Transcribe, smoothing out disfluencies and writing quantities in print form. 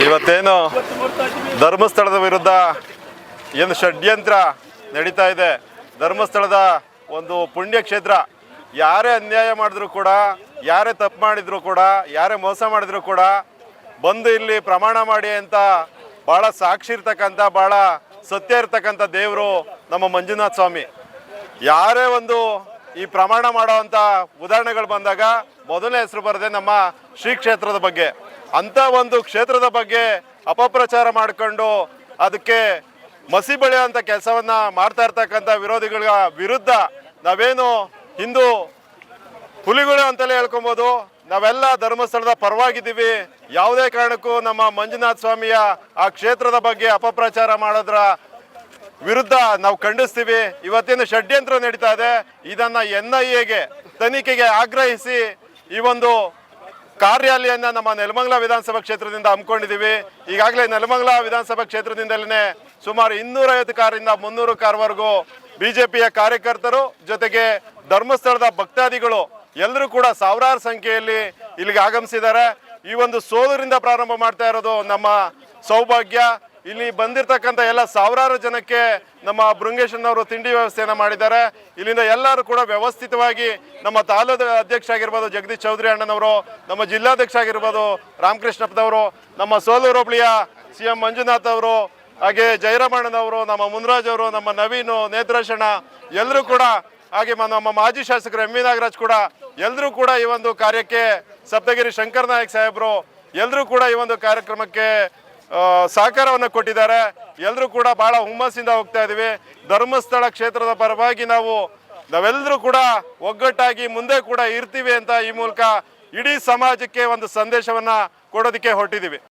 ಇವತ್ತೇನು ಧರ್ಮಸ್ಥಳದ ವಿರುದ್ಧ ಏನು ಷಡ್ಯಂತ್ರ ನಡೀತಾ ಇದೆ. ಧರ್ಮಸ್ಥಳದ ಒಂದು ಪುಣ್ಯಕ್ಷೇತ್ರ, ಯಾರೇ ಅನ್ಯಾಯ ಮಾಡಿದ್ರು ಕೂಡ, ಯಾರೇ ತಪ್ಪು ಮಾಡಿದ್ರು ಕೂಡ, ಯಾರೇ ಮೋಸ ಮಾಡಿದ್ರು ಕೂಡ ಬಂದು ಇಲ್ಲಿ ಪ್ರಮಾಣ ಮಾಡಿ ಅಂತ ಭಾಳ ಸಾಕ್ಷಿ ಇರ್ತಕ್ಕಂಥ, ಭಾಳ ಸತ್ಯ ಇರ್ತಕ್ಕಂಥ ದೇವರು ನಮ್ಮ ಮಂಜುನಾಥ ಸ್ವಾಮಿ. ಯಾರೇ ಒಂದು ಈ ಪ್ರಮಾಣ ಮಾಡೋವಂಥ ಉದಾಹರಣೆಗಳು ಬಂದಾಗ ಮೊದಲನೇ ಹೆಸರು ಬರದೆ ನಮ್ಮ ಶ್ರೀ ಕ್ಷೇತ್ರದ ಬಗ್ಗೆ. ಅಂಥ ಒಂದು ಕ್ಷೇತ್ರದ ಬಗ್ಗೆ ಅಪಪ್ರಚಾರ ಮಾಡಿಕೊಂಡು ಅದಕ್ಕೆ ಮಸಿ ಬೆಳೆಯುವಂಥ ಕೆಲಸವನ್ನು ಮಾಡ್ತಾ ಇರ್ತಕ್ಕಂಥ ವಿರೋಧಿಗಳ ವಿರುದ್ಧ ನಾವೇನು ಹಿಂದೂ ಹುಲಿಗಳು ಅಂತಲೇ ಹೇಳ್ಕೊಬೋದು. ನಾವೆಲ್ಲ ಧರ್ಮಸ್ಥಳದ ಪರವಾಗಿದ್ದೀವಿ. ಯಾವುದೇ ಕಾರಣಕ್ಕೂ ನಮ್ಮ ಮಂಜುನಾಥ ಸ್ವಾಮಿಯ ಆ ಕ್ಷೇತ್ರದ ಬಗ್ಗೆ ಅಪಪ್ರಚಾರ ಮಾಡೋದ್ರ ವಿರುದ್ಧ ನಾವು ಖಂಡಿಸ್ತೀವಿ. ಇವತ್ತೇನು ಷಡ್ಯಂತ್ರ ನಡೀತಾ ಇದೆ, ಇದನ್ನು NIAಗೆ ತನಿಖೆಗೆ ಆಗ್ರಹಿಸಿ ಈ ಒಂದು ಕಾರ್ಯಾಲಯನ ನಮ್ಮ ನೆಲಮಂಗಲ ವಿಧಾನಸಭಾ ಕ್ಷೇತ್ರದಿಂದ ಹಮ್ಮಿಕೊಂಡಿದ್ದೀವಿ. ಈಗಾಗಲೇ ನೆಲಮಂಗಲ ವಿಧಾನಸಭಾ ಕ್ಷೇತ್ರದಿಂದಲೇ ಸುಮಾರು 250 ಕಾರಿಂದ 300 ಕಾರ್ವರೆಗೂ BJPಯ ಕಾರ್ಯಕರ್ತರು ಜೊತೆಗೆ ಧರ್ಮಸ್ಥಳದ ಭಕ್ತಾದಿಗಳು ಎಲ್ಲರೂ ಕೂಡ ಸಾವಿರಾರು ಸಂಖ್ಯೆಯಲ್ಲಿ ಇಲ್ಲಿಗೆ ಆಗಮಿಸಿದ್ದಾರೆ. ಈ ಒಂದು ಸೋಲರಿಂದ ಪ್ರಾರಂಭ ಮಾಡ್ತಾ ಇರೋದು ನಮ್ಮ ಸೌಭಾಗ್ಯ. ಇಲ್ಲಿ ಬಂದಿರತಕ್ಕಂಥ ಎಲ್ಲ ಸಾವಿರಾರು ಜನಕ್ಕೆ ನಮ್ಮ ಬೃಂಗೇಶನವರು ತಿಂಡಿ ವ್ಯವಸ್ಥೆಯನ್ನು ಮಾಡಿದ್ದಾರೆ. ಇಲ್ಲಿಂದ ಎಲ್ಲರೂ ಕೂಡ ವ್ಯವಸ್ಥಿತವಾಗಿ ನಮ್ಮ ತಾಲೂಕು ಅಧ್ಯಕ್ಷ ಆಗಿರ್ಬೋದು ಜಗದೀಶ್ ಚೌಧರಿ ಅಣ್ಣನವರು, ನಮ್ಮ ಜಿಲ್ಲಾಧ್ಯಕ್ಷ ಆಗಿರ್ಬೋದು ರಾಮಕೃಷ್ಣಪ್ಪನವರು, ನಮ್ಮ ಸೋಲೂರು ಹೋಬಳಿಯ CM ಮಂಜುನಾಥ್ ಅವರು, ಹಾಗೆ ಜಯರಾಮಣ್ಣನವರು, ನಮ್ಮ ಮುನ್ರಾಜ್ ಅವರು, ನಮ್ಮ ನವೀನು, ನೇತ್ರಾಶಣ್ಣ ಎಲ್ಲರೂ ಕೂಡ, ಹಾಗೆ ನಮ್ಮ ಮಾಜಿ ಶಾಸಕರು MV ನಾಗರಾಜ್ ಕೂಡ ಎಲ್ಲರೂ ಕೂಡ ಈ ಒಂದು ಕಾರ್ಯಕ್ಕೆ, ಸಪ್ತಗಿರಿ ಶಂಕರ್ ನಾಯಕ್ ಸಾಹೇಬರು ಎಲ್ಲರೂ ಕೂಡ ಈ ಒಂದು ಕಾರ್ಯಕ್ರಮಕ್ಕೆ ಸಹಕಾರವನ್ನು ಕೊಟ್ಟಿದ್ದಾರೆ. ಎಲ್ಲರೂ ಕೂಡ ಬಹಳ ಹುಮ್ಮಸ್ಸಿಂದ ಹೋಗ್ತಾ ಇದ್ದೀವಿ. ಧರ್ಮಸ್ಥಳ ಕ್ಷೇತ್ರದ ಪರವಾಗಿ ನಾವೆಲ್ಲರೂ ಕೂಡ ಒಗ್ಗಟ್ಟಾಗಿ ಮುಂದೆ ಕೂಡ ಇರ್ತೀವಿ ಅಂತ ಈ ಮೂಲಕ ಇಡೀ ಸಮಾಜಕ್ಕೆ ಒಂದು ಸಂದೇಶವನ್ನು ಕೊಡೋದಕ್ಕೆ ಹೊರಟಿದ್ದೀವಿ.